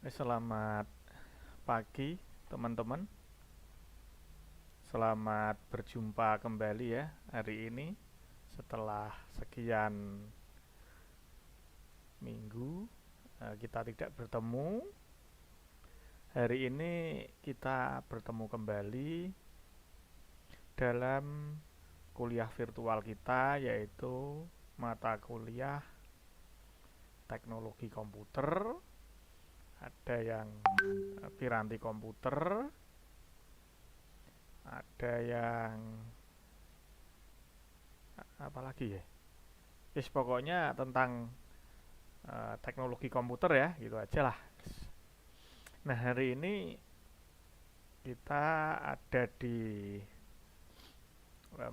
Selamat pagi teman-teman. Selamat berjumpa kembali ya hari ini setelah sekian minggu kita tidak bertemu. Hari ini kita bertemu kembali dalam kuliah virtual kita, yaitu mata kuliah teknologi komputer. Ada yang piranti komputer, ada yang apa lagi ya, pokoknya tentang teknologi komputer ya, gitu aja lah. Nah, hari ini kita ada di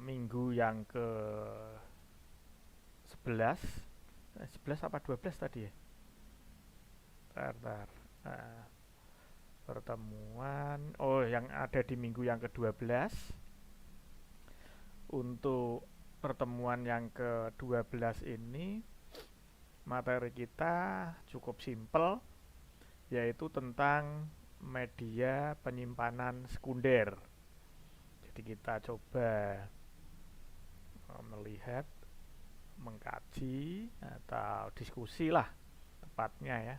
minggu yang ke 11 11 apa 12 tadi ya. Bentar. Nah, pertemuan yang ada di minggu yang ke-12. Untuk pertemuan yang ke-12 ini materi kita cukup simpel, yaitu tentang media penyimpanan sekunder. Jadi kita coba melihat, mengkaji atau diskusi lah tepatnya ya.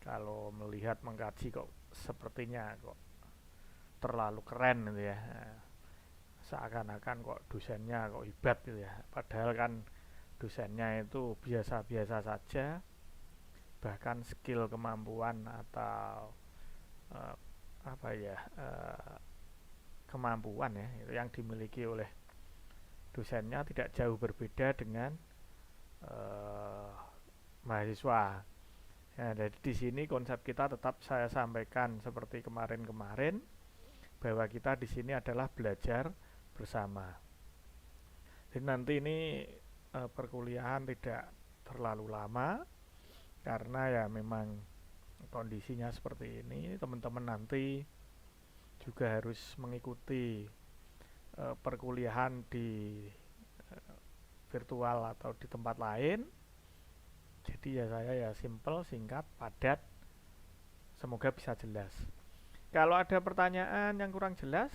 Kalau melihat mengkaji kok sepertinya kok terlalu keren gitu ya. Seakan-akan kok dosennya kok hebat gitu ya. Padahal kan dosennya itu biasa-biasa saja. Bahkan skill, kemampuan atau kemampuan ya itu yang dimiliki oleh dosennya tidak jauh berbeda dengan mahasiswa. Ya, jadi di sini konsep kita tetap saya sampaikan seperti kemarin-kemarin, bahwa kita di sini adalah belajar bersama. Jadi nanti ini perkuliahan tidak terlalu lama karena ya memang kondisinya seperti ini. Teman-teman nanti juga harus mengikuti perkuliahan di virtual atau di tempat lain. Jadi ya saya ya simple, singkat, padat. Semoga bisa jelas. Kalau ada pertanyaan yang kurang jelas,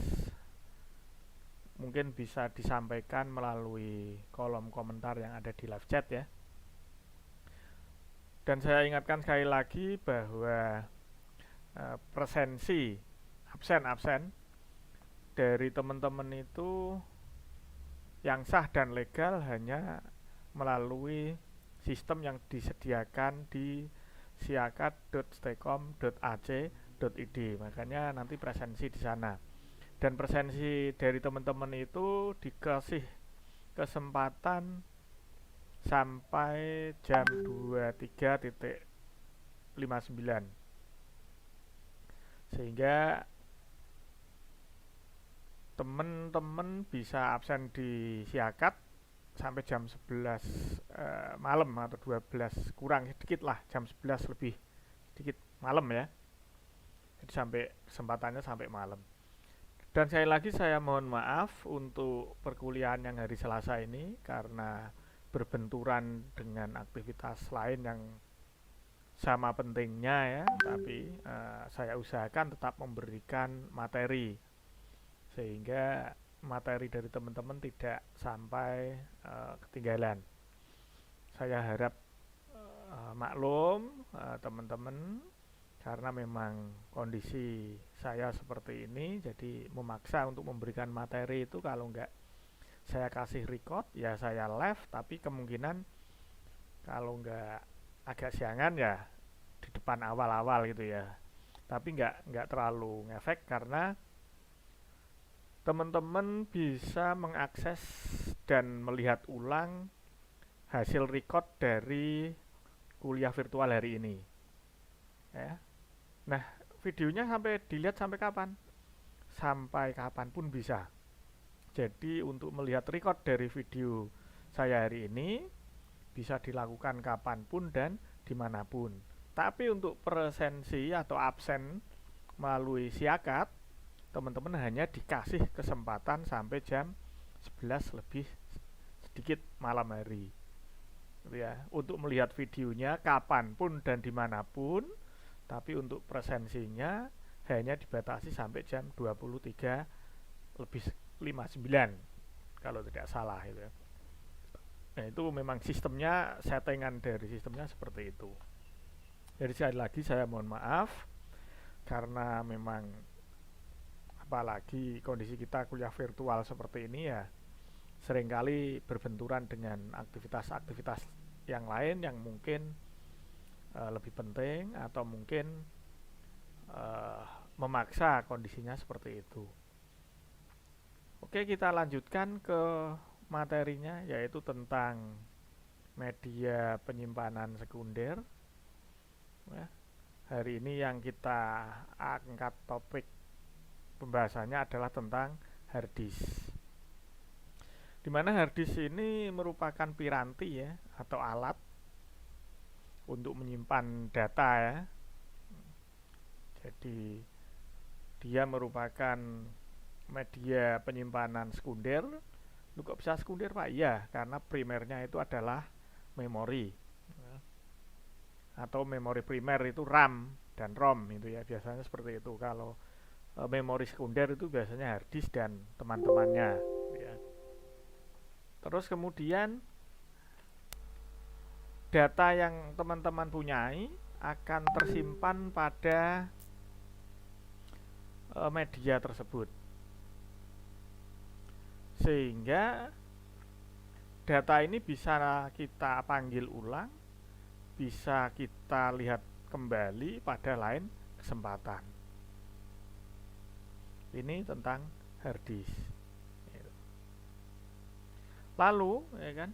mungkin bisa disampaikan melalui kolom komentar yang ada di live chat ya. Dan saya ingatkan sekali lagi bahwa presensi absen dari teman-teman itu yang sah dan legal hanya melalui sistem yang disediakan di siakat.stekom.ac.id. Makanya nanti presensi di sana. Dan presensi dari teman-teman itu dikasih kesempatan sampai jam 23.59. Sehingga teman-teman bisa absen di siakat sampai jam 11 malam atau 12 kurang sedikit lah, jam 11 lebih sedikit malam ya. Jadi sampai kesempatannya sampai malam. Dan sekali lagi saya mohon maaf untuk perkuliahan yang hari Selasa ini karena berbenturan dengan aktivitas lain yang sama pentingnya ya, tapi saya usahakan tetap memberikan materi sehingga materi dari teman-teman tidak sampai ketinggalan. Saya harap maklum teman-teman, karena memang kondisi saya seperti ini, jadi memaksa untuk memberikan materi itu. Kalau enggak saya kasih record ya saya live, tapi kemungkinan kalau enggak agak siangan ya di depan awal-awal gitu ya. Tapi enggak terlalu ngefek karena teman-teman bisa mengakses dan melihat ulang hasil record dari kuliah virtual hari ini ya. Nah, videonya sampai dilihat sampai kapan? Sampai kapanpun bisa. Jadi untuk melihat record dari video saya hari ini bisa dilakukan kapanpun dan dimanapun. Tapi untuk presensi atau absen melalui siakat, teman-teman hanya dikasih kesempatan sampai jam 11 lebih sedikit malam hari gitu ya, untuk melihat videonya kapanpun dan dimanapun. tapi untuk presensinya hanya dibatasi sampai jam 23:59 kalau tidak salah itu ya. Nah, itu memang sistemnya, settingan dari sistemnya seperti itu. Jadi sekali lagi saya mohon maaf karena memang apalagi kondisi kita kuliah virtual seperti ini ya, seringkali berbenturan dengan aktivitas-aktivitas yang lain yang mungkin lebih penting atau mungkin memaksa kondisinya seperti itu. Oke, kita lanjutkan ke materinya, yaitu tentang media penyimpanan sekunder. Hari ini yang kita angkat topik pembahasannya adalah tentang hard disk. Dimana hard disk ini merupakan piranti ya, atau alat untuk menyimpan data ya. Jadi dia merupakan media penyimpanan sekunder. Lu kok bisa sekunder Pak? Iya, karena primernya itu adalah memori atau memori primer itu RAM dan ROM itu ya, biasanya seperti itu. Kalau memori sekunder itu biasanya hard disk dan teman-temannya ya. Terus kemudian data yang teman-teman punyai akan tersimpan pada media tersebut, sehingga data ini bisa kita panggil ulang, bisa kita lihat kembali pada lain kesempatan. Ini tentang hard disk. Lalu ya kan,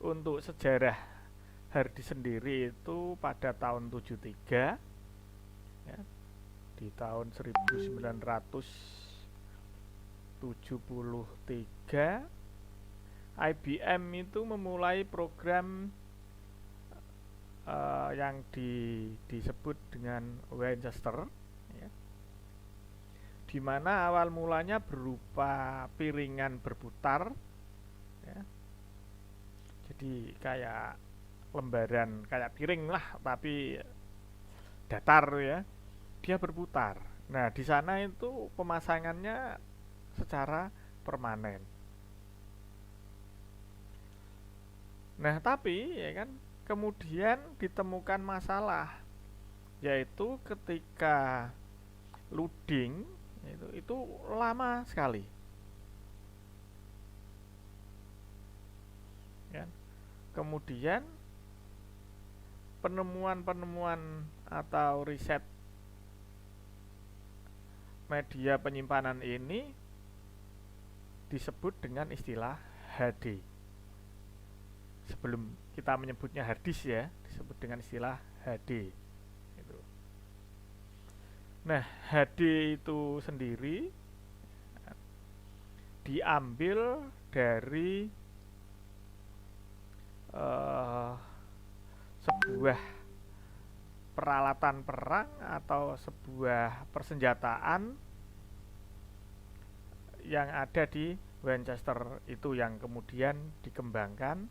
untuk sejarah hard disk sendiri itu pada tahun 73 ya, di tahun 1973 IBM itu memulai program yang disebut dengan Winchester ya, di mana awal mulanya berupa piringan berputar ya. Jadi kayak lembaran, kayak piring lah tapi datar ya, dia berputar. Nah, di sana itu pemasangannya secara permanen. Nah, tapi ya kan, kemudian ditemukan masalah, yaitu ketika loading itu lama sekali ya. Kemudian penemuan-penemuan atau riset media penyimpanan ini disebut dengan istilah HD. Sebelum kita menyebutnya hard disk ya, disebut dengan istilah HD. Nah, HD itu sendiri diambil dari sebuah peralatan perang atau sebuah persenjataan yang ada di Winchester itu, yang kemudian dikembangkan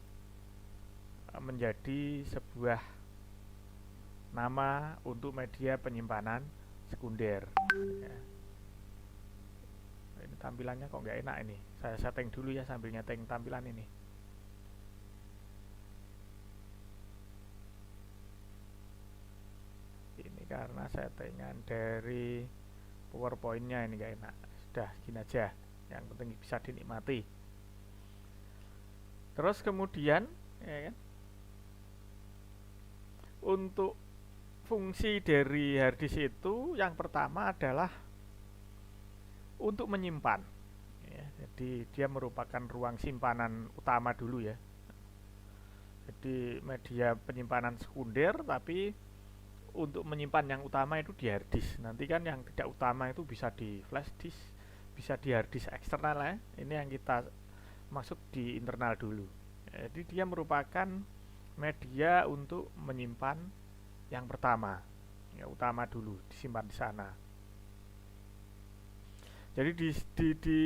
menjadi sebuah nama untuk media penyimpanan sekunder ya. Ini tampilannya kok nggak enak ini, saya setting dulu ya sambil nyeting tampilan ini. Ini karena settingan dari PowerPoint-nya ini nggak enak. Sudah gini aja, yang penting bisa dinikmati. Terus kemudian ya kan, untuk fungsi dari hard disk itu yang pertama adalah untuk menyimpan ya, jadi dia merupakan ruang simpanan utama dulu ya. Jadi media penyimpanan sekunder, tapi untuk menyimpan yang utama itu di hard disk. Nanti kan yang tidak utama itu bisa di flash disk, bisa di hard disk eksternal ya. Ini yang kita maksud di internal dulu. Jadi dia merupakan media untuk menyimpan yang pertama ya, utama dulu disimpan di sana. Jadi di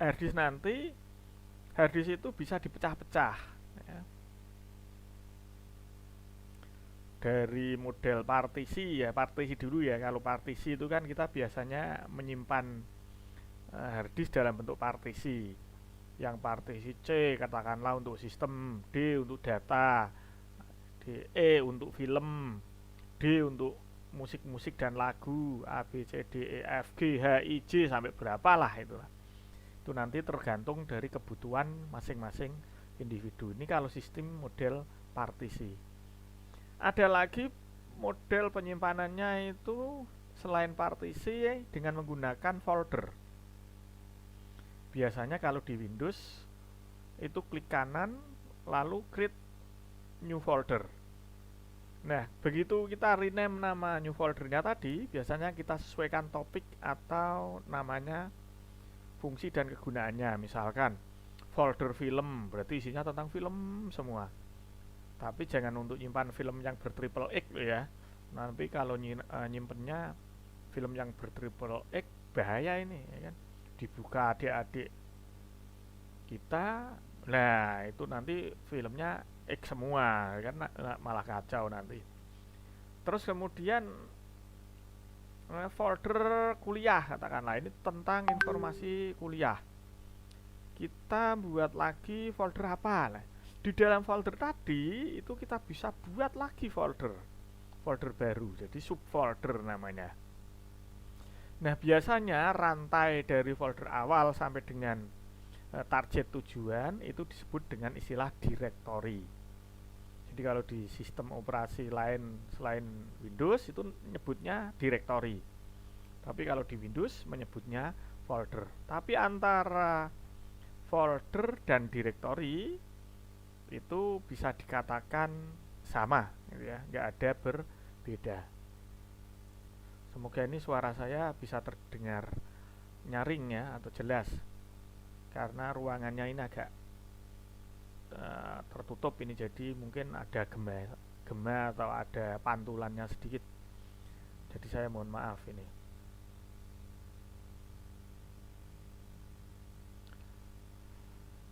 hard disk nanti, hard disk itu bisa dipecah-pecah ya. dari model partisi ya, partisi dulu ya. Kalau partisi itu kan kita biasanya menyimpan hard disk dalam bentuk partisi. Yang partisi C katakanlah untuk sistem, D untuk data, E untuk film, D untuk musik-musik dan lagu, A B C D E F G H I J sampai berapa lah itulah. Itu nanti tergantung dari kebutuhan masing-masing individu. Ini kalau sistem model partisi. Ada lagi model penyimpanannya itu selain partisi dengan menggunakan folder. Biasanya kalau di Windows itu klik kanan lalu create new folder. Nah, begitu kita rename nama new foldernya tadi, biasanya kita sesuaikan topik atau namanya, fungsi dan kegunaannya. Misalkan folder film, berarti isinya tentang film semua. Tapi jangan untuk nyimpan film yang bertriple X ya. Nanti kalau nyimpennya film yang bertriple X bahaya ini ya kan. Dibuka adik-adik kita, nah itu nanti filmnya X semua kan, malah kacau nanti. Terus kemudian folder kuliah katakanlah, ini tentang informasi kuliah, kita buat lagi folder apa lah. Di dalam folder tadi itu kita bisa buat lagi folder baru, jadi subfolder namanya. Nah, biasanya rantai dari folder awal sampai dengan target tujuan itu disebut dengan istilah directory. Jadi kalau di sistem operasi lain selain Windows itu nyebutnya directory. Tapi kalau di Windows menyebutnya folder. Tapi antara folder dan directory itu bisa dikatakan sama gitu ya, nggak ada berbeda. Semoga ini suara saya bisa terdengar nyaring ya, atau jelas, karena ruangannya ini agak tertutup ini, jadi mungkin ada gema atau ada pantulannya sedikit, jadi saya mohon maaf ini.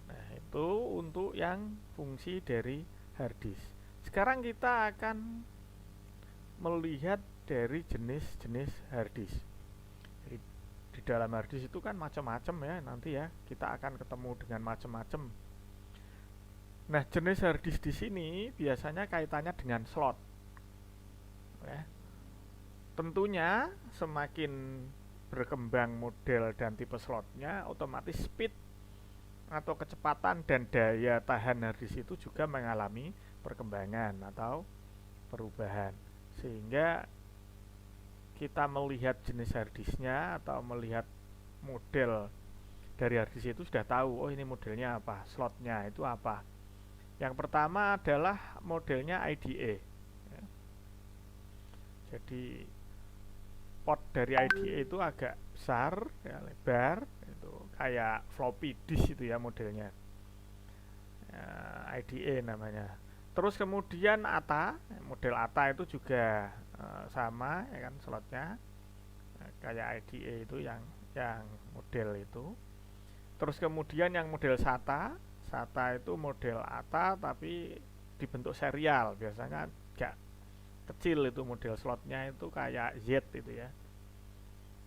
Nah, itu untuk yang fungsi dari hard disk. Sekarang kita akan melihat dari jenis-jenis hard disk. Jadi, di dalam hard disk itu kan macam-macam ya, nanti ya kita akan ketemu dengan macam-macam. Nah, jenis hard disk di sini biasanya kaitannya dengan slot. Ya. Tentunya semakin berkembang model dan tipe slotnya, otomatis speed atau kecepatan dan daya tahan hard disk itu juga mengalami perkembangan atau perubahan, sehingga kita melihat jenis hard disknya atau melihat model dari hard disk itu sudah tahu, oh ini modelnya apa, slotnya itu apa. Yang pertama adalah modelnya IDE ya. Jadi port dari IDE itu agak besar ya, lebar, itu kayak floppy disk itu ya modelnya ya, IDE namanya. Terus kemudian ATA, model ATA itu juga sama ya kan slotnya, kayak IDE itu yang model itu. Terus kemudian yang model SATA itu model ATA tapi dibentuk serial, biasanya agak kecil itu model slotnya, itu kayak Z itu ya.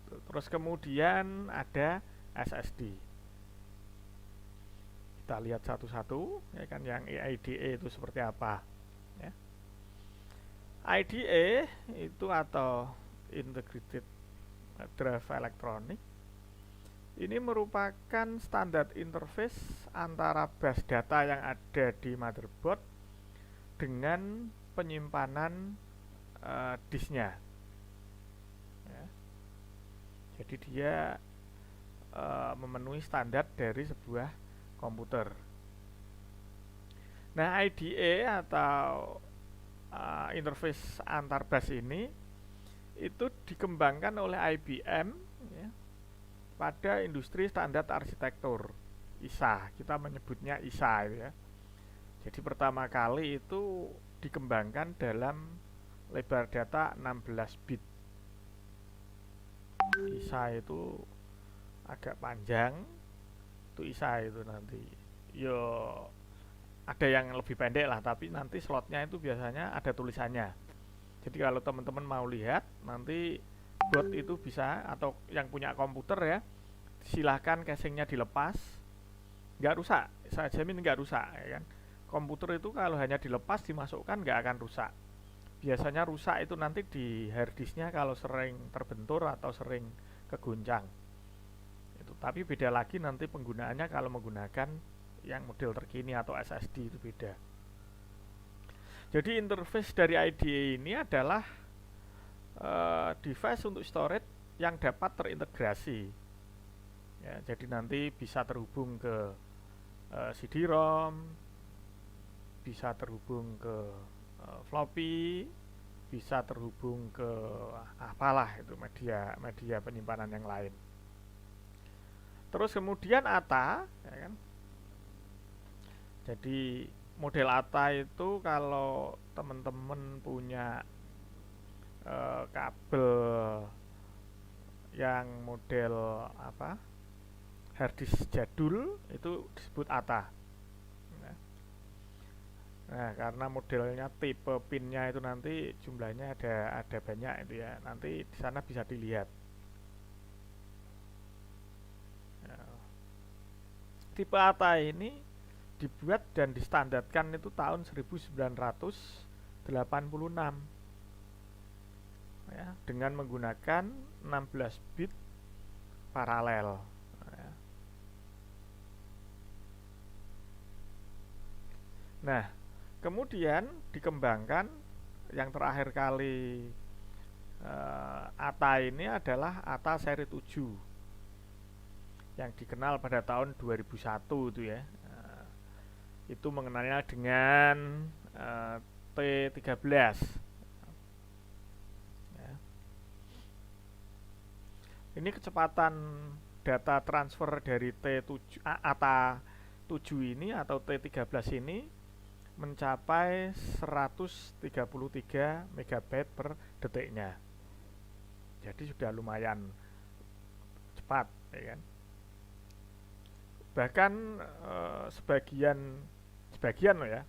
Terus kemudian ada SSD. Kita lihat satu-satu ya kan, yang IDE itu seperti apa ya. IDE itu atau Integrated Drive Electronic ini merupakan standar interface antara bus data yang ada di motherboard dengan penyimpanan disknya ya. Jadi dia memenuhi standar dari sebuah komputer. Nah, IDE atau interface antar bus ini itu dikembangkan oleh IBM ya, pada industri standar arsitektur ISA, kita menyebutnya ISA ya. Jadi pertama kali itu dikembangkan dalam lebar data 16 bit. ISA itu agak panjang, itu ISA itu nanti yo ada yang lebih pendek lah, tapi nanti slotnya itu biasanya ada tulisannya. Jadi kalau teman-teman mau lihat nanti bot itu bisa, atau yang punya komputer ya, silahkan casingnya dilepas, nggak rusak, saya jamin nggak rusak ya kan. Komputer itu kalau hanya dilepas dimasukkan nggak akan rusak. Biasanya rusak itu nanti di harddisknya kalau sering terbentur atau sering keguncang itu. Tapi beda lagi nanti penggunaannya kalau menggunakan yang model terkini atau SSD, itu beda. Jadi interface dari IDE ini adalah device untuk storage yang dapat terintegrasi ya, jadi nanti bisa terhubung ke CD-ROM, bisa terhubung ke floppy, bisa terhubung ke apalah itu media penyimpanan yang lain. Terus kemudian ATA ya kan. Jadi model ATA itu kalau teman-teman punya kabel yang model apa, harddisk jadul, itu disebut ATA. Nah, karena modelnya tipe pinnya itu nanti jumlahnya ada banyak itu ya. Nanti di sana bisa dilihat. Tipe ATA ini dibuat dan distandarkan itu tahun 1986 ya, dengan menggunakan 16 bit paralel ya. Nah, kemudian dikembangkan yang terakhir kali ATA ini adalah ATA seri 7 yang dikenal pada tahun 2001 itu ya. Itu mengenalnya dengan T13 ya. Ini kecepatan data transfer dari ATA 7 ini atau T13 ini mencapai 133 MB per detiknya. Jadi sudah lumayan cepat ya kan. Bahkan sebagian loh ya,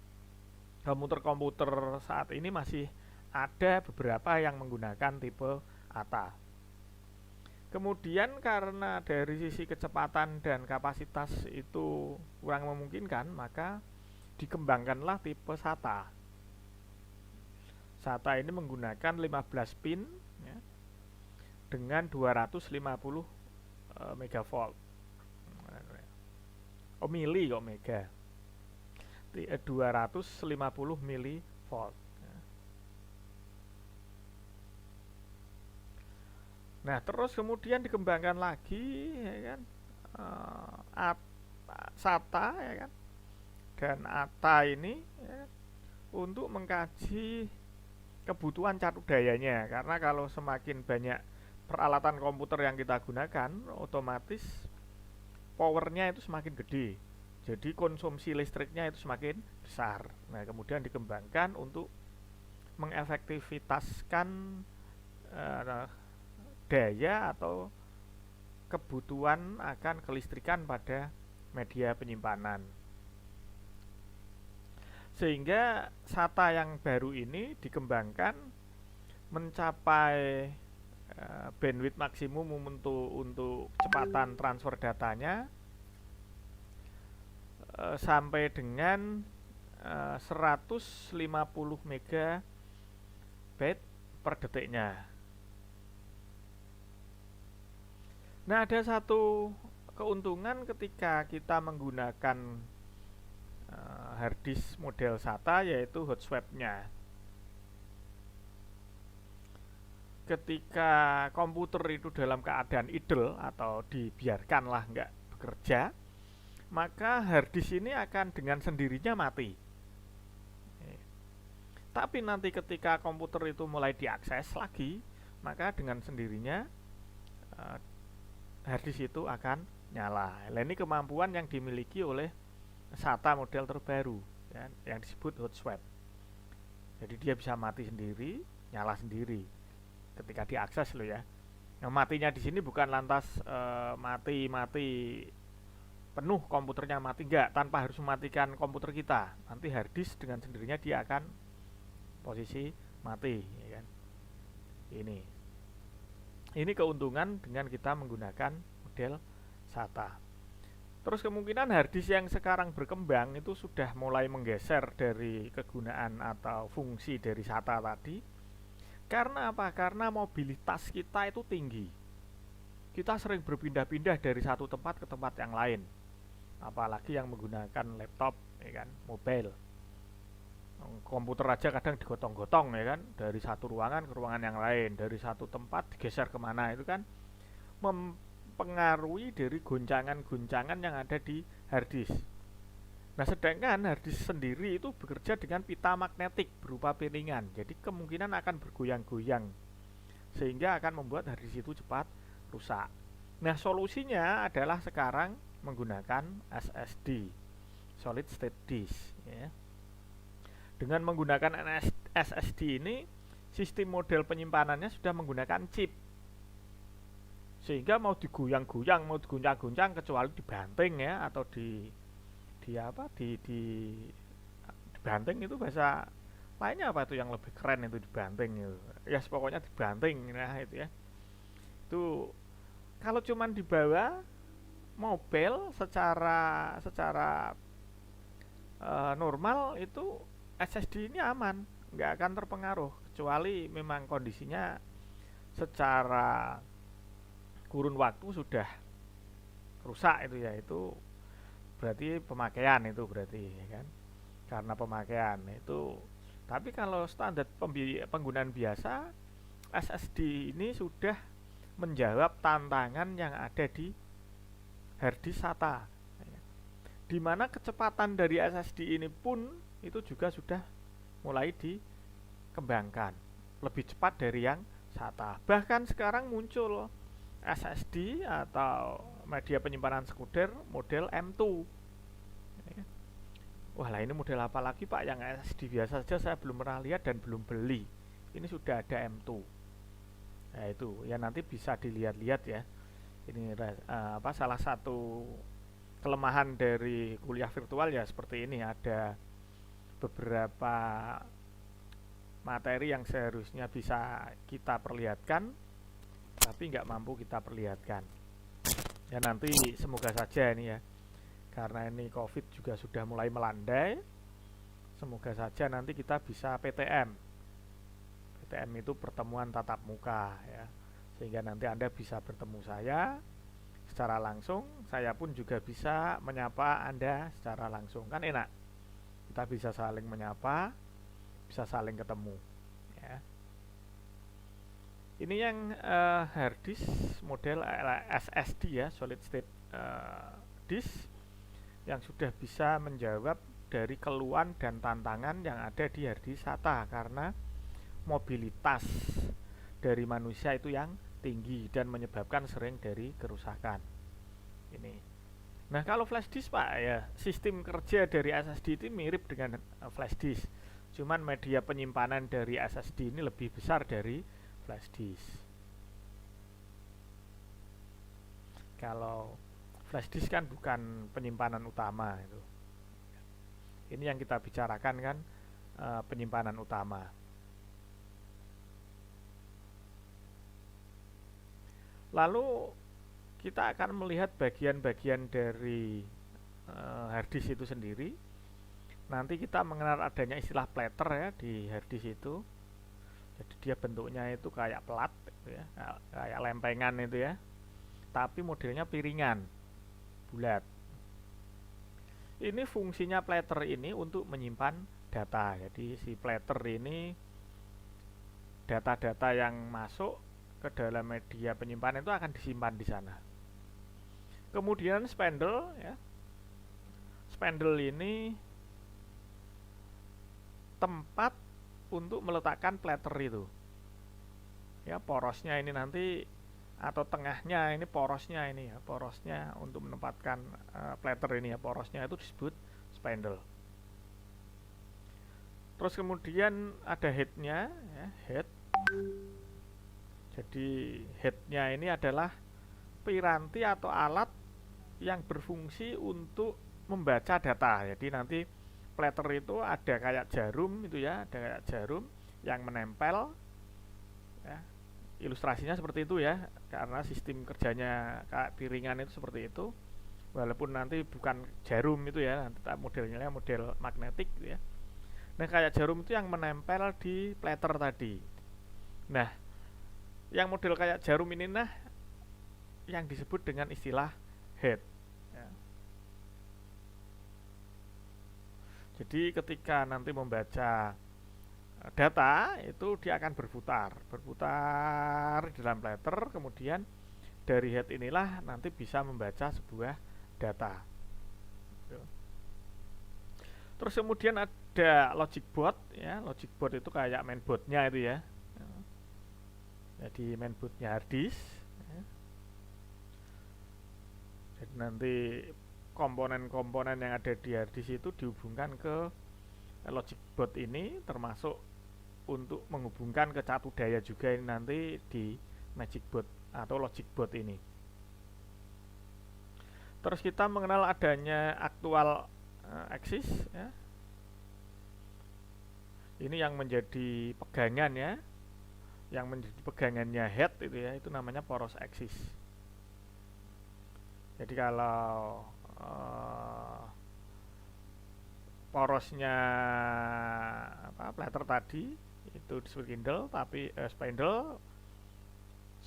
komputer-komputer saat ini masih ada beberapa yang menggunakan tipe ATA. Kemudian karena dari sisi kecepatan dan kapasitas itu kurang memungkinkan, maka dikembangkanlah tipe SATA. SATA ini menggunakan 15 pin ya, dengan 250 megavolt. Oh, mili kok mega. 250 milivolt. Nah, terus kemudian dikembangkan lagi ya kan, SATA ya kan, dan ATA ini ya, untuk mengkaji kebutuhan catur dayanya, karena kalau semakin banyak peralatan komputer yang kita gunakan, otomatis powernya itu semakin gede, jadi konsumsi listriknya itu semakin besar. Nah, kemudian dikembangkan untuk mengefektivitaskan daya atau kebutuhan akan kelistrikan pada media penyimpanan. Sehingga SATA yang baru ini dikembangkan mencapai bandwidth maksimum untuk kecepatan transfer datanya sampai dengan 150 megabyte per detiknya. Nah, ada satu keuntungan ketika kita menggunakan harddisk model SATA, yaitu hot swap-nya. Ketika komputer itu dalam keadaan idle atau dibiarkanlah nggak bekerja, maka harddisk ini akan dengan sendirinya mati. Tapi nanti ketika komputer itu mulai diakses lagi, maka dengan sendirinya harddisk itu akan nyala. Nah, ini kemampuan yang dimiliki oleh SATA model terbaru ya, yang disebut hot swap. Jadi dia bisa mati sendiri, nyala sendiri ketika diakses loh ya. Yang matinya di sini bukan lantas mati penuh komputernya mati, enggak, tanpa harus mematikan komputer kita. Nanti harddisk dengan sendirinya dia akan posisi mati, ya kan? Ini keuntungan dengan kita menggunakan model SATA. Terus kemungkinan harddisk yang sekarang berkembang itu sudah mulai menggeser dari kegunaan atau fungsi dari SATA tadi. Karena apa? Karena mobilitas kita itu tinggi. Kita sering berpindah-pindah dari satu tempat ke tempat yang lain. Apalagi yang menggunakan laptop, ya kan, mobile. Komputer aja kadang digotong-gotong, ya kan, dari satu ruangan ke ruangan yang lain, dari satu tempat digeser kemana, itu kan mempengaruhi dari goncangan-goncangan yang ada di harddisk. Nah, sedangkan harddisk sendiri itu bekerja dengan pita magnetik berupa piringan, jadi kemungkinan akan bergoyang-goyang sehingga akan membuat harddisk itu cepat rusak. Nah, solusinya adalah sekarang menggunakan SSD, solid state disk, ya. Dengan menggunakan SSD ini, sistem model penyimpanannya sudah menggunakan chip, sehingga mau digoyang-goyang, mau diguncang-guncang, kecuali dibanting, ya, atau dibanting. Itu bahasa lainnya apa itu yang lebih keren itu, dibanting itu, ya pokoknya dibanting, nah itu ya. Itu kalau cuman dibawa mobile secara normal, itu SSD ini aman, nggak akan terpengaruh, kecuali memang kondisinya secara kurun waktu sudah rusak, itu ya, itu berarti pemakaian, itu berarti, ya kan, karena pemakaian itu. Tapi kalau standar penggunaan biasa, SSD ini sudah menjawab tantangan yang ada di harddisk SATA, di mana kecepatan dari SSD ini pun itu juga sudah mulai dikembangkan lebih cepat dari yang SATA. Bahkan sekarang muncul SSD atau media penyimpanan sekunder model M2. Wah, lah ini model apa lagi Pak? Yang SSD biasa saja saya belum pernah lihat dan belum beli. Ini sudah ada M2. Nah, itu ya, nanti bisa dilihat-lihat ya. Ini salah satu kelemahan dari kuliah virtual ya seperti ini, ada beberapa materi yang seharusnya bisa kita perlihatkan tapi nggak mampu kita perlihatkan. Ya nanti semoga saja ini ya, karena ini COVID juga sudah mulai melandai, semoga saja nanti kita bisa PTM. PTM itu pertemuan tatap muka ya, sehingga nanti Anda bisa bertemu saya secara langsung, saya pun juga bisa menyapa Anda secara langsung, kan enak. Kita bisa saling menyapa, bisa saling ketemu ya. Ini yang harddisk model SSD ya, solid state disk, yang sudah bisa menjawab dari keluhan dan tantangan yang ada di harddisk SATA, karena mobilitas dari manusia itu yang tinggi dan menyebabkan sering dari kerusakan. Ini. Nah, kalau flash disk Pak ya, sistem kerja dari SSD itu mirip dengan flash disk. Cuman media penyimpanan dari SSD ini lebih besar dari flash disk. Kalau flash disk kan bukan penyimpanan utama itu. Ini yang kita bicarakan kan penyimpanan utama. Lalu kita akan melihat bagian-bagian dari harddisk itu sendiri. Nanti kita mengenal adanya istilah platter ya di harddisk itu. Jadi dia bentuknya itu kayak plat gitu ya, kayak lempengan itu ya, tapi modelnya piringan, bulat. Ini fungsinya platter ini untuk menyimpan data. Jadi si platter ini, data-data yang masuk ke dalam media penyimpanan itu akan disimpan di sana. Kemudian spandel ya, spandel ini tempat untuk meletakkan platter itu ya, porosnya ini nanti, atau tengahnya ini porosnya ini ya, porosnya untuk menempatkan platter ini ya, porosnya itu disebut spandel. Terus kemudian ada headnya ya, head. Jadi headnya ini adalah piranti atau alat yang berfungsi untuk membaca data. Jadi nanti platter itu ada kayak jarum itu ya, ada kayak jarum yang menempel ya. Ilustrasinya seperti itu ya, karena sistem kerjanya piringan itu seperti itu, walaupun nanti bukan jarum itu ya, nanti modelnya model magnetik gitu ya. Nah kayak jarum itu yang menempel di plater tadi. Nah yang model kayak jarum ini nah yang disebut dengan istilah head ya. Jadi ketika nanti membaca data itu dia akan berputar di dalam plater, kemudian dari head inilah nanti bisa membaca sebuah data. Terus kemudian ada logic board ya, logic board itu kayak mainboardnya itu ya. Jadi mainboardnya hard disk ya. Jadi nanti komponen-komponen yang ada di hard disk itu dihubungkan ke logic board ini, termasuk untuk menghubungkan ke catu daya juga ini nanti di magic board atau logic board ini. Terus kita mengenal adanya actual axis ya. Ini yang menjadi pegangan ya, yang menjadi pegangannya head itu ya, itu namanya poros axis. Jadi kalau porosnya plater tadi itu disebut spindle, tapi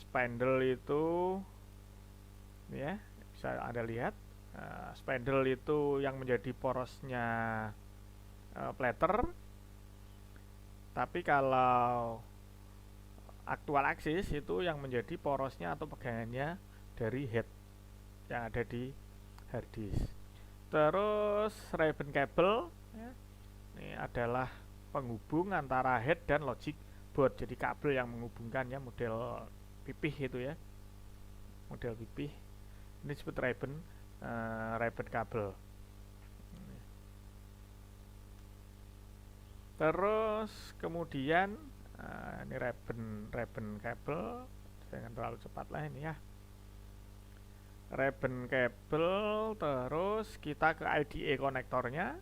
spindle itu ya bisa Anda lihat, spindle itu yang menjadi porosnya plater. Tapi kalau actual axis itu yang menjadi porosnya atau pegangannya dari head yang ada di hard disk. Terus ribbon cable ya, ini adalah penghubung antara head dan logic board. Jadi kabel yang menghubungkannya model pipih itu ya, model pipih ini disebut ribbon cable. Terus kemudian ini ribbon cable, jangan terlalu cepat lah ini ya. Ribbon cable, terus kita ke IDE konektornya.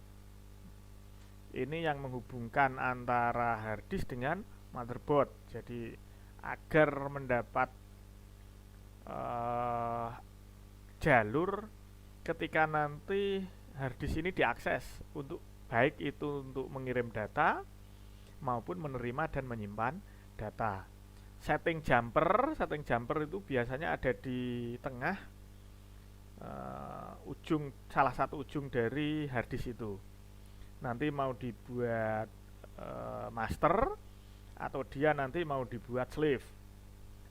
Ini yang menghubungkan antara hard disk dengan motherboard. Jadi agar mendapat jalur ketika nanti hard disk ini diakses untuk baik itu untuk mengirim data maupun menerima dan menyimpan data. Setting jumper itu biasanya ada di tengah ujung, salah satu ujung dari hard disk itu. Nanti mau dibuat master atau dia nanti mau dibuat slave.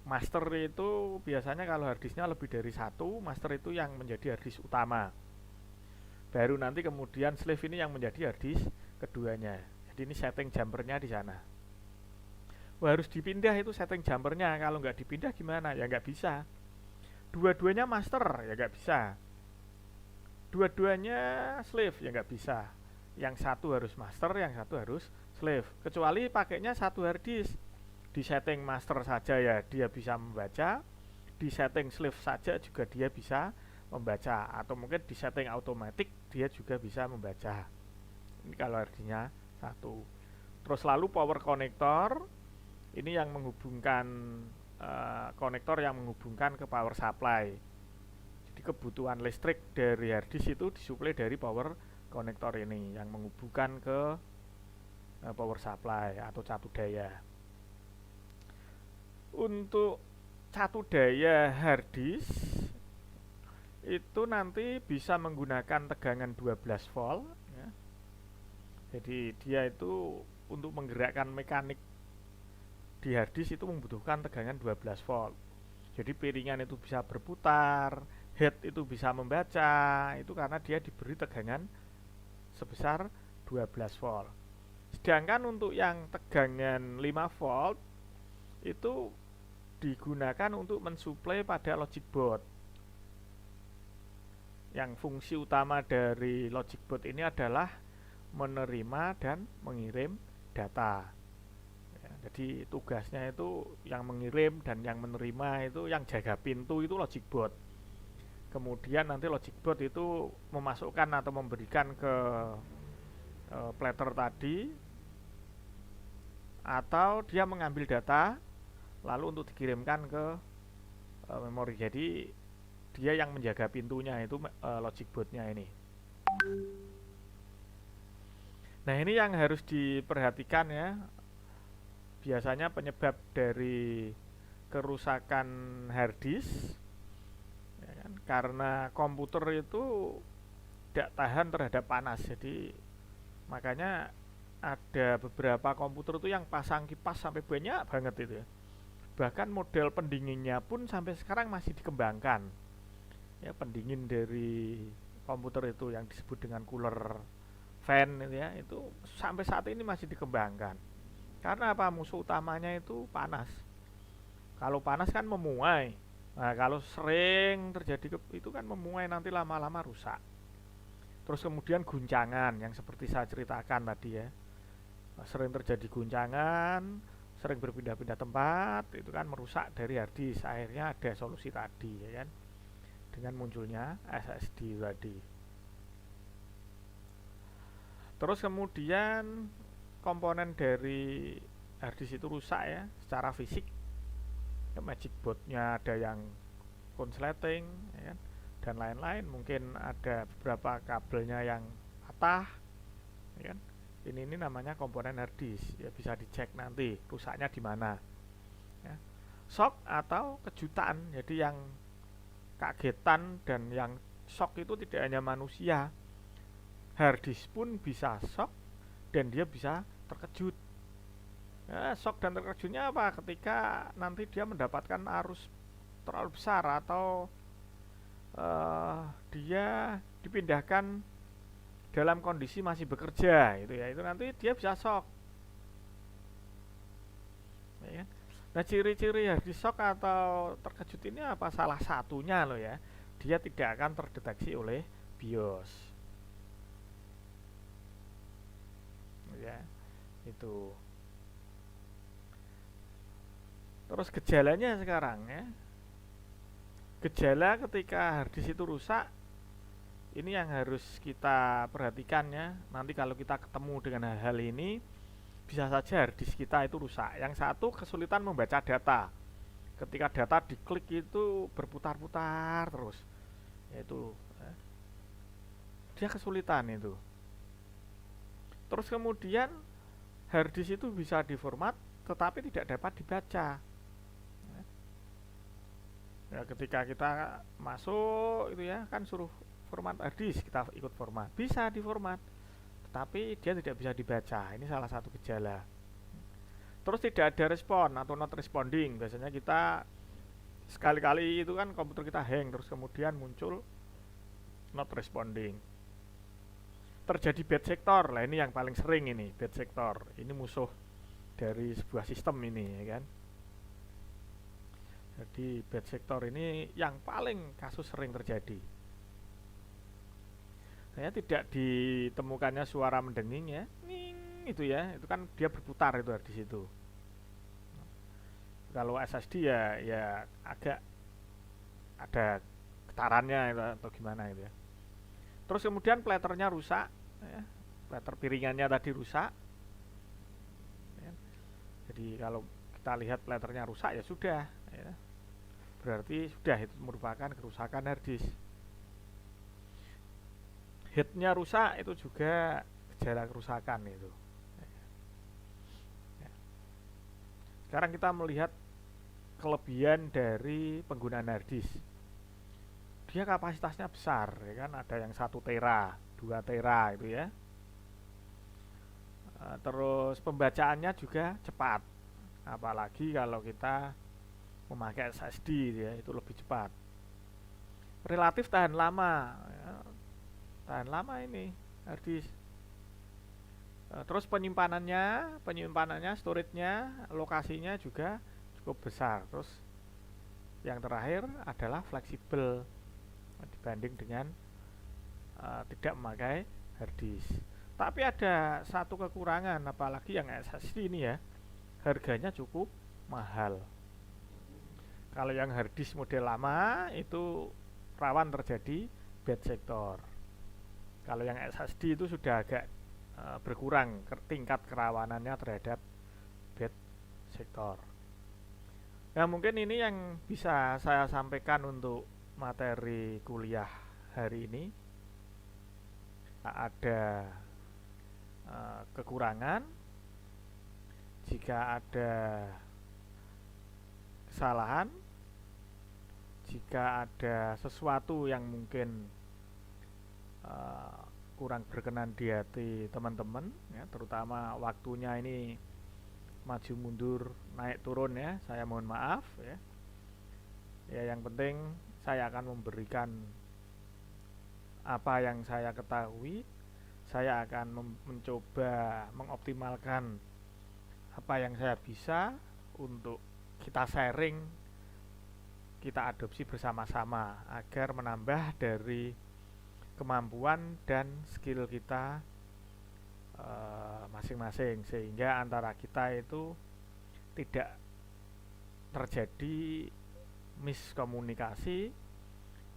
Master itu biasanya kalau hard disknya lebih dari satu, master itu yang menjadi hard disk utama. Baru nanti kemudian slave ini yang menjadi hard disk keduanya. Jadi ini setting jumpernya di sana. Wah, harus dipindah itu setting jumpernya. Kalau nggak dipindah gimana? Ya nggak bisa. Dua-duanya master ya nggak bisa. Dua-duanya slave ya nggak bisa. Yang satu harus master, yang satu harus slave. Kecuali pakainya satu hard disk. Di setting master saja ya dia bisa membaca, di setting slave saja juga dia bisa membaca, atau mungkin di setting automatic dia juga bisa membaca. Ini kalau artinya satu. Terus lalu power connector, ini yang menghubungkan konektor yang menghubungkan ke power supply. Jadi kebutuhan listrik dari hard disk itu disuplai dari power konektor ini yang menghubungkan ke power supply atau catu daya. Untuk catu daya hard disk itu nanti bisa menggunakan tegangan 12 volt ya. Jadi dia itu untuk menggerakkan mekanik di hard disk itu membutuhkan tegangan 12 volt. Jadi piringan itu bisa berputar, head itu bisa membaca, itu karena dia diberi tegangan sebesar 12 volt. Sedangkan untuk yang tegangan 5 volt itu digunakan untuk mensuplai pada logic board. Yang fungsi utama dari logic board ini adalah menerima dan mengirim data. Ya, jadi tugasnya itu yang mengirim dan yang menerima itu, yang jaga pintu itu logic board. Kemudian nanti logic board itu memasukkan atau memberikan ke plater tadi atau dia mengambil data lalu untuk dikirimkan ke memori. Jadi dia yang menjaga pintunya itu logic boardnya ini. Nah, ini yang harus diperhatikan ya. Biasanya penyebab dari kerusakan harddisk ya kan, karena komputer itu tidak tahan terhadap panas. Jadi makanya ada beberapa komputer itu yang pasang kipas sampai banyak banget itu ya. Bahkan model pendinginnya pun sampai sekarang masih dikembangkan. Ya, pendingin dari komputer itu yang disebut dengan cooler fan itu ya, itu sampai saat ini masih dikembangkan. Karena apa? Musuh utamanya itu panas. Kalau panas kan memuai. Nah, kalau sering terjadi itu kan memuai, nanti lama-lama rusak. Terus kemudian guncangan yang seperti saya ceritakan tadi ya. Sering terjadi guncangan, sering berpindah-pindah tempat, itu kan merusak dari harddisk. Akhirnya ada solusi tadi ya kan, dengan munculnya SSD tadi. Terus kemudian komponen dari harddisk itu rusak ya secara fisik. Magic boardnya ada yang konsleting ya kan, dan lain-lain. Mungkin ada beberapa kabelnya yang patah ya kan. Ini namanya komponen harddisk ya, bisa dicek nanti rusaknya di mana ya. Shock atau kejutan, jadi yang kagetan dan yang shock itu tidak hanya manusia, harddisk pun bisa shock dan dia bisa terkejut. Ya, shock dan terkejutnya apa? Ketika nanti dia mendapatkan arus terlalu besar atau dia dipindahkan dalam kondisi masih bekerja itu ya, itu nanti dia bisa shock ya. Nah, ciri-ciri harddisk shock atau terkejut ini apa? Salah satunya loh ya, dia tidak akan terdeteksi oleh BIOS ya, itu. Terus gejalanya sekarang ya, gejala ketika harddisk itu rusak ini yang harus kita perhatikan ya. Nanti kalau kita ketemu dengan hal-hal ini, bisa saja harddisk kita itu rusak. Yang satu, kesulitan membaca data. Ketika data diklik itu berputar-putar terus, yaitu dia kesulitan itu. Terus kemudian harddisk itu bisa diformat tetapi tidak dapat dibaca ya. Ketika kita masuk itu ya kan, suruh format harddisk, kita ikut format, bisa diformat tetapi dia tidak bisa dibaca. Ini salah satu gejala. Terus tidak ada respon atau not responding. Biasanya kita sekali-kali itu kan komputer kita hang, terus kemudian muncul not responding. Terjadi bad sector lah, ini yang paling sering ini, bad sector. Ini musuh dari sebuah sistem ini ya kan. Jadi bad sector ini yang paling kasus sering terjadi. Saya tidak ditemukannya suara mendenging ya, ning itu ya, itu kan dia berputar itu di situ. Kalau SSD ya agak ada getarannya itu, atau gimana itu ya. Terus kemudian platternya rusak ya, platter piringannya tadi rusak ya. Jadi kalau kita lihat platternya rusak ya sudah ya, berarti sudah itu merupakan kerusakan harddisk. Headnya rusak itu juga gejala kerusakan itu. Sekarang kita melihat kelebihan dari penggunaan harddisk. Dia kapasitasnya besar ya kan, ada yang 1 tera, 2 tera itu ya. Terus pembacaannya juga cepat, apalagi kalau kita memakai SSD ya, itu lebih cepat. Relatif tahan lama ya. Tahan lama ini harddisk. Terus penyimpanannya, storage-nya, lokasinya juga cukup besar. Terus yang terakhir adalah fleksibel dibanding dengan tidak memakai harddisk. Tapi ada satu kekurangan, apalagi yang SSD ini ya, harganya cukup mahal. Kalau yang harddisk model lama itu rawan terjadi bad sector. Kalau yang SSD itu sudah agak berkurang tingkat kerawanannya terhadap private sector. Nah, mungkin ini yang bisa saya sampaikan untuk materi kuliah hari ini. Ada kekurangan, jika ada kesalahan, jika ada sesuatu yang mungkin kurang berkenan di hati teman-teman, ya, terutama waktunya ini maju mundur naik turun, ya, saya mohon maaf, ya. Ya, yang penting saya akan memberikan apa yang saya ketahui. Saya akan mencoba mengoptimalkan apa yang saya bisa untuk kita sharing, kita adopsi bersama-sama agar menambah dari kemampuan dan skill kita masing-masing, sehingga antara kita itu tidak terjadi miskomunikasi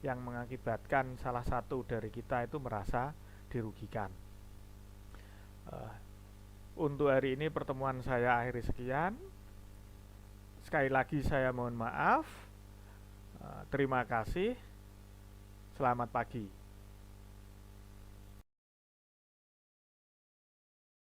yang mengakibatkan salah satu dari kita itu merasa dirugikan. Untuk hari ini pertemuan saya akhiri sekian. Sekali lagi saya mohon maaf. Terima kasih. Selamat pagi.